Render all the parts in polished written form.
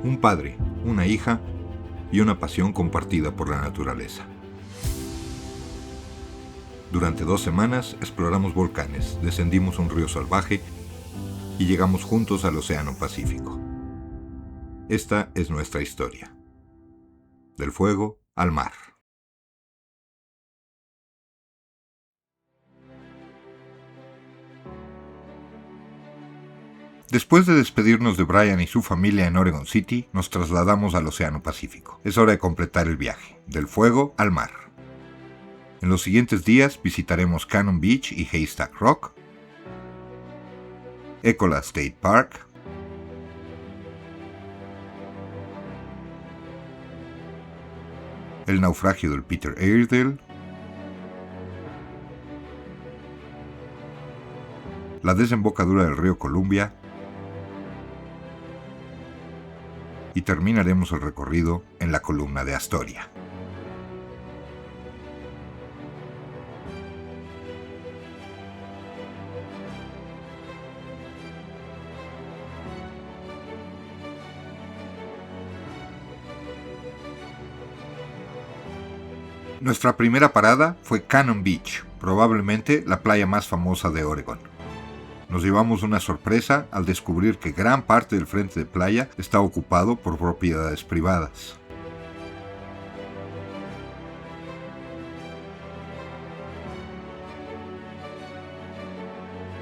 un padre, una hija y una pasión compartida por la naturaleza. Durante 2 semanas exploramos volcanes, descendimos un río salvaje y llegamos juntos al Océano Pacífico. Esta es nuestra historia. Del fuego al mar. Después de despedirnos de Brian y su familia en Oregon City, nos trasladamos al Océano Pacífico. Es hora de completar el viaje, del fuego al mar. En los siguientes días visitaremos Cannon Beach y Haystack Rock, Ecola State Park, el naufragio del Peter Airedale, la desembocadura del río Columbia y terminaremos el recorrido en la columna de Astoria. Nuestra primera parada fue Cannon Beach, probablemente la playa más famosa de Oregon. Nos llevamos una sorpresa al descubrir que gran parte del frente de playa está ocupado por propiedades privadas.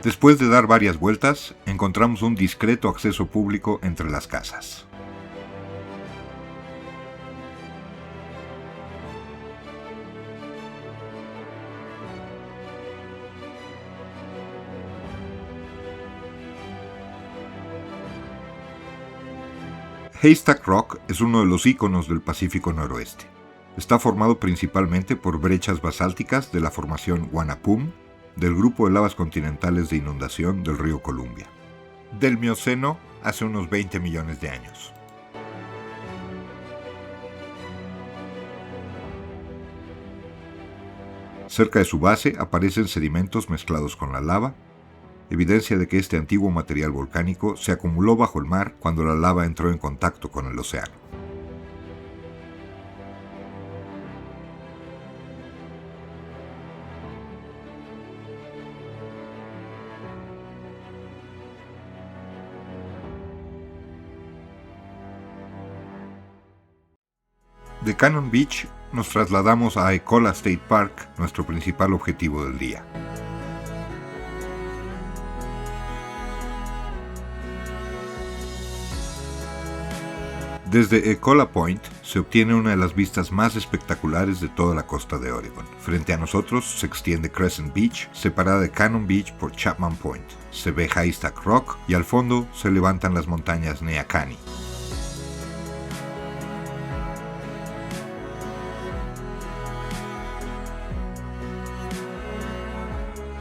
Después de dar varias vueltas, encontramos un discreto acceso público entre las casas. Haystack Rock es uno de los íconos del Pacífico Noroeste. Está formado principalmente por brechas basálticas de la formación Wanapum, del grupo de lavas continentales de inundación del río Columbia, del Mioceno hace unos 20 millones de años. Cerca de su base aparecen sedimentos mezclados con la lava, evidencia de que este antiguo material volcánico se acumuló bajo el mar cuando la lava entró en contacto con el océano. De Cannon Beach nos trasladamos a Ecola State Park, nuestro principal objetivo del día. Desde Ecola Point se obtiene una de las vistas más espectaculares de toda la costa de Oregon. Frente a nosotros se extiende Crescent Beach, separada de Cannon Beach por Chapman Point. Se ve Haystack Rock y al fondo se levantan las montañas Neahkani.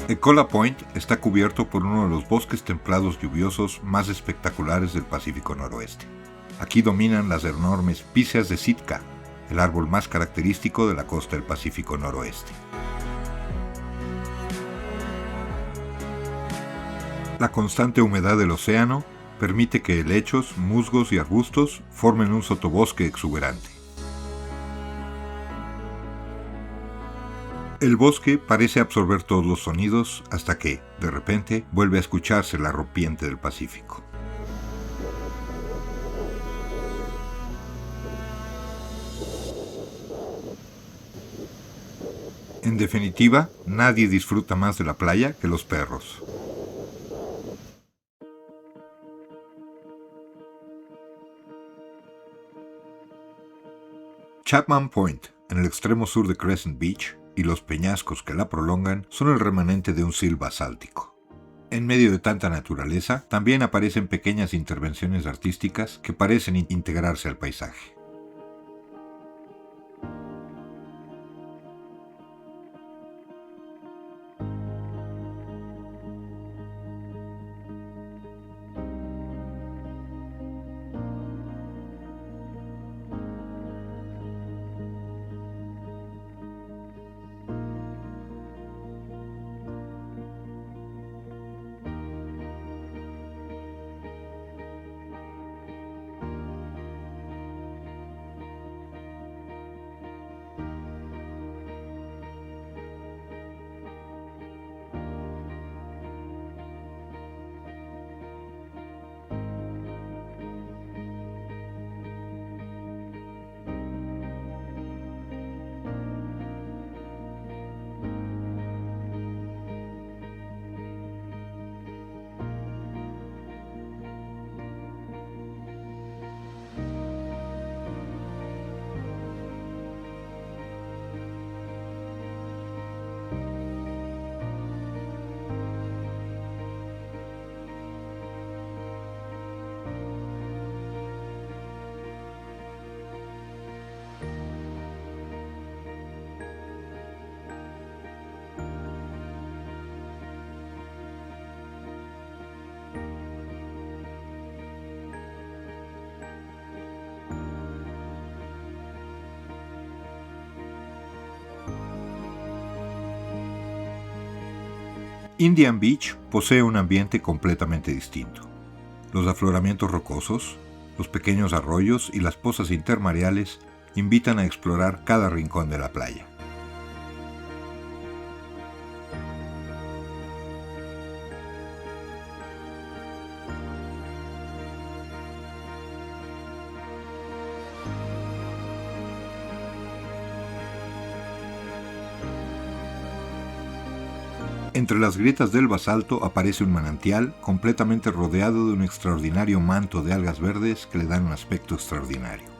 Ecola Point está cubierto por uno de los bosques templados lluviosos más espectaculares del Pacífico Noroeste. Aquí dominan las enormes píceas de Sitka, el árbol más característico de la costa del Pacífico Noroeste. La constante humedad del océano permite que helechos, musgos y arbustos formen un sotobosque exuberante. El bosque parece absorber todos los sonidos hasta que, de repente, vuelve a escucharse la rompiente del Pacífico. En definitiva, nadie disfruta más de la playa que los perros. Chapman Point, en el extremo sur de Crescent Beach, y los peñascos que la prolongan son el remanente de un sill basáltico. En medio de tanta naturaleza, también aparecen pequeñas intervenciones artísticas que parecen integrarse al paisaje. Indian Beach posee un ambiente completamente distinto. Los afloramientos rocosos, los pequeños arroyos y las pozas intermareales invitan a explorar cada rincón de la playa. Entre las grietas del basalto aparece un manantial completamente rodeado de un extraordinario manto de algas verdes que le dan un aspecto extraordinario.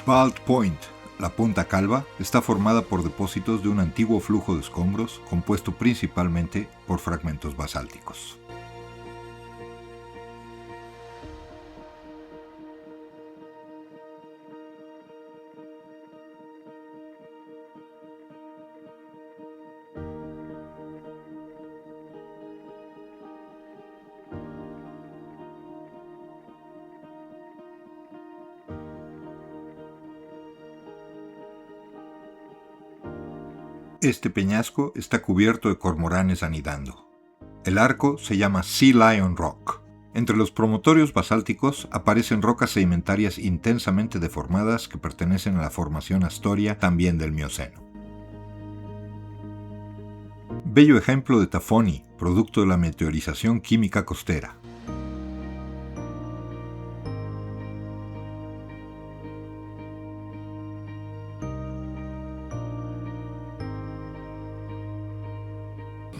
Bald Point, la punta calva, está formada por depósitos de un antiguo flujo de escombros compuesto principalmente por fragmentos basálticos. Este peñasco está cubierto de cormoranes anidando. El arco se llama Sea Lion Rock. Entre los promontorios basálticos aparecen rocas sedimentarias intensamente deformadas que pertenecen a la formación Astoria, también del Mioceno. Bello ejemplo de tafoni, producto de la meteorización química costera.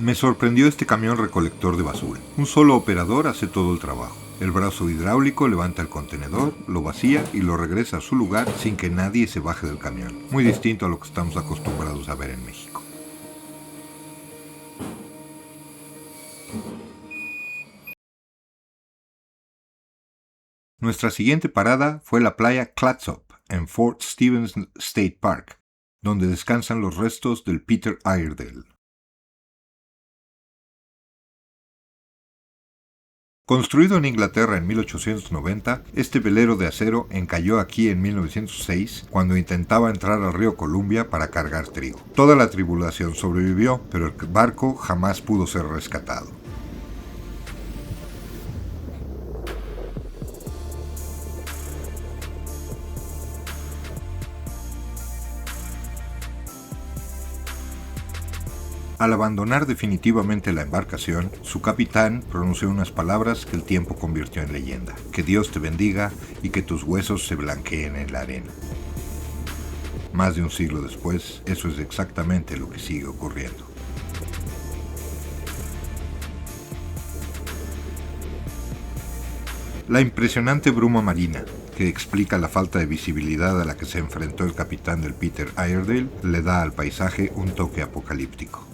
Me sorprendió este camión recolector de basura. Un solo operador hace todo el trabajo. El brazo hidráulico levanta el contenedor, lo vacía y lo regresa a su lugar sin que nadie se baje del camión. Muy distinto a lo que estamos acostumbrados a ver en México. Nuestra siguiente parada fue la playa Clatsop, en Fort Stevens State Park, donde descansan los restos del Peter Iredale. Construido en Inglaterra en 1890, este velero de acero encalló aquí en 1906 cuando intentaba entrar al río Columbia para cargar trigo. Toda la tripulación sobrevivió, pero el barco jamás pudo ser rescatado. Al abandonar definitivamente la embarcación, su capitán pronunció unas palabras que el tiempo convirtió en leyenda. Que Dios te bendiga y que tus huesos se blanqueen en la arena. Más de un siglo después, eso es exactamente lo que sigue ocurriendo. La impresionante bruma marina, que explica la falta de visibilidad a la que se enfrentó el capitán del Peter Iredale, le da al paisaje un toque apocalíptico.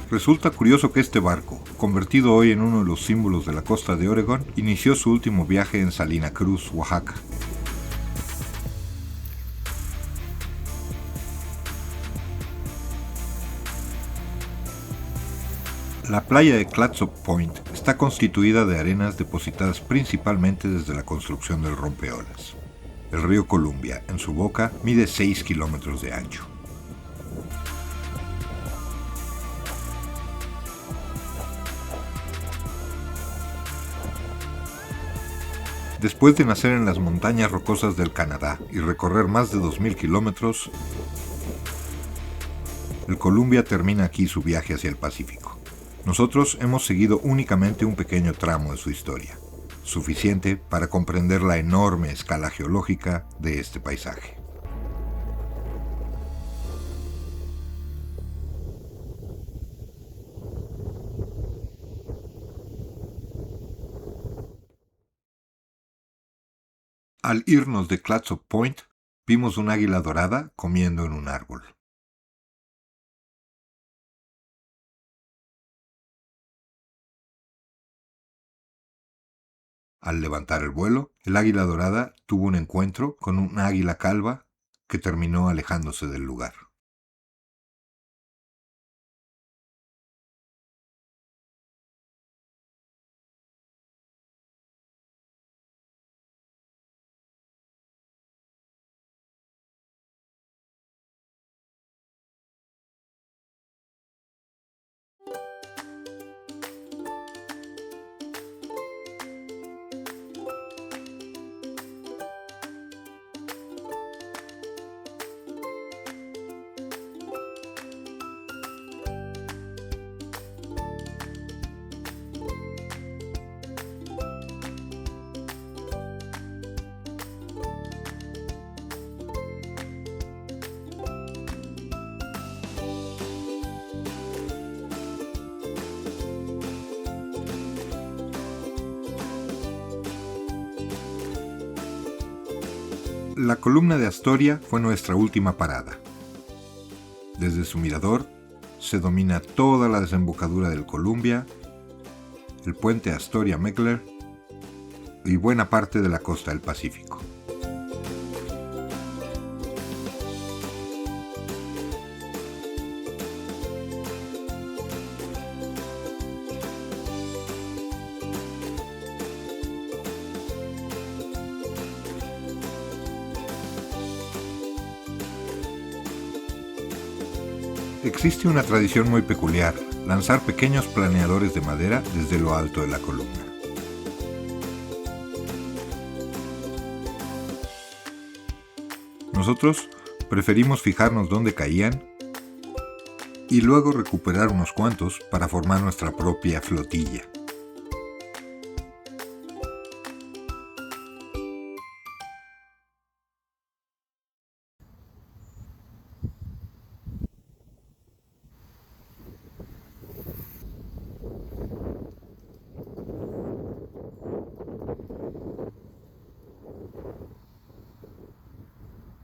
Resulta curioso que este barco, convertido hoy en uno de los símbolos de la costa de Oregón, inició su último viaje en Salina Cruz, Oaxaca. La playa de Clatsop Point está constituida de arenas depositadas principalmente desde la construcción del rompeolas. El río Columbia, en su boca, mide 6 kilómetros de ancho. Después de nacer en las montañas rocosas del Canadá y recorrer más de 2.000 kilómetros, el Columbia termina aquí su viaje hacia el Pacífico. Nosotros hemos seguido únicamente un pequeño tramo de su historia, suficiente para comprender la enorme escala geológica de este paisaje. Al irnos de Clatsop Point, vimos un águila dorada comiendo en un árbol. Al levantar el vuelo, el águila dorada tuvo un encuentro con un águila calva que terminó alejándose del lugar. La columna de Astoria fue nuestra última parada. Desde su mirador se domina toda la desembocadura del Columbia, el puente Astoria-Meckler y buena parte de la costa del Pacífico. Existe una tradición muy peculiar, lanzar pequeños planeadores de madera desde lo alto de la columna. Nosotros preferimos fijarnos dónde caían y luego recuperar unos cuantos para formar nuestra propia flotilla.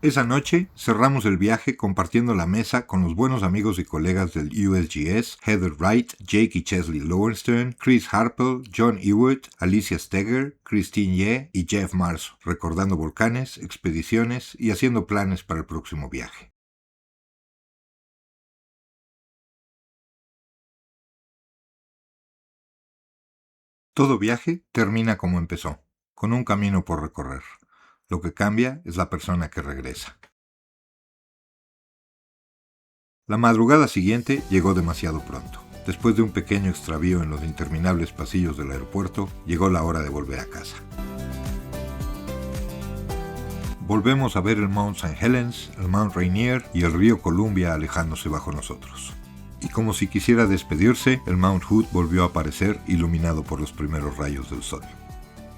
Esa noche cerramos el viaje compartiendo la mesa con los buenos amigos y colegas del USGS, Heather Wright, Jake y Chesley Lowenstern, Chris Harpel, John Ewert, Alicia Steger, Christine Ye y Jeff Marso, recordando volcanes, expediciones y haciendo planes para el próximo viaje. Todo viaje termina como empezó, con un camino por recorrer. Lo que cambia es la persona que regresa. La madrugada siguiente llegó demasiado pronto. Después de un pequeño extravío en los interminables pasillos del aeropuerto, llegó la hora de volver a casa. Volvemos a ver el Mount St. Helens, el Mount Rainier y el río Columbia alejándose bajo nosotros. Y como si quisiera despedirse, el Mount Hood volvió a aparecer iluminado por los primeros rayos del sol.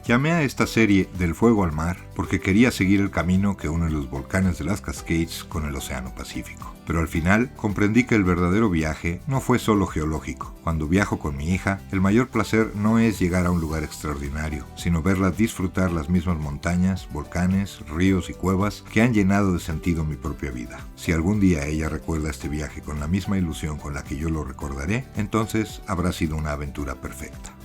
Llamé a esta serie Del fuego al mar porque quería seguir el camino que une los volcanes de las Cascades con el Océano Pacífico. Pero al final comprendí que el verdadero viaje no fue solo geológico. Cuando viajo con mi hija, el mayor placer no es llegar a un lugar extraordinario, sino verla disfrutar las mismas montañas, volcanes, ríos y cuevas que han llenado de sentido mi propia vida. Si algún día ella recuerda este viaje con la misma ilusión con la que yo lo recordaré, entonces habrá sido una aventura perfecta.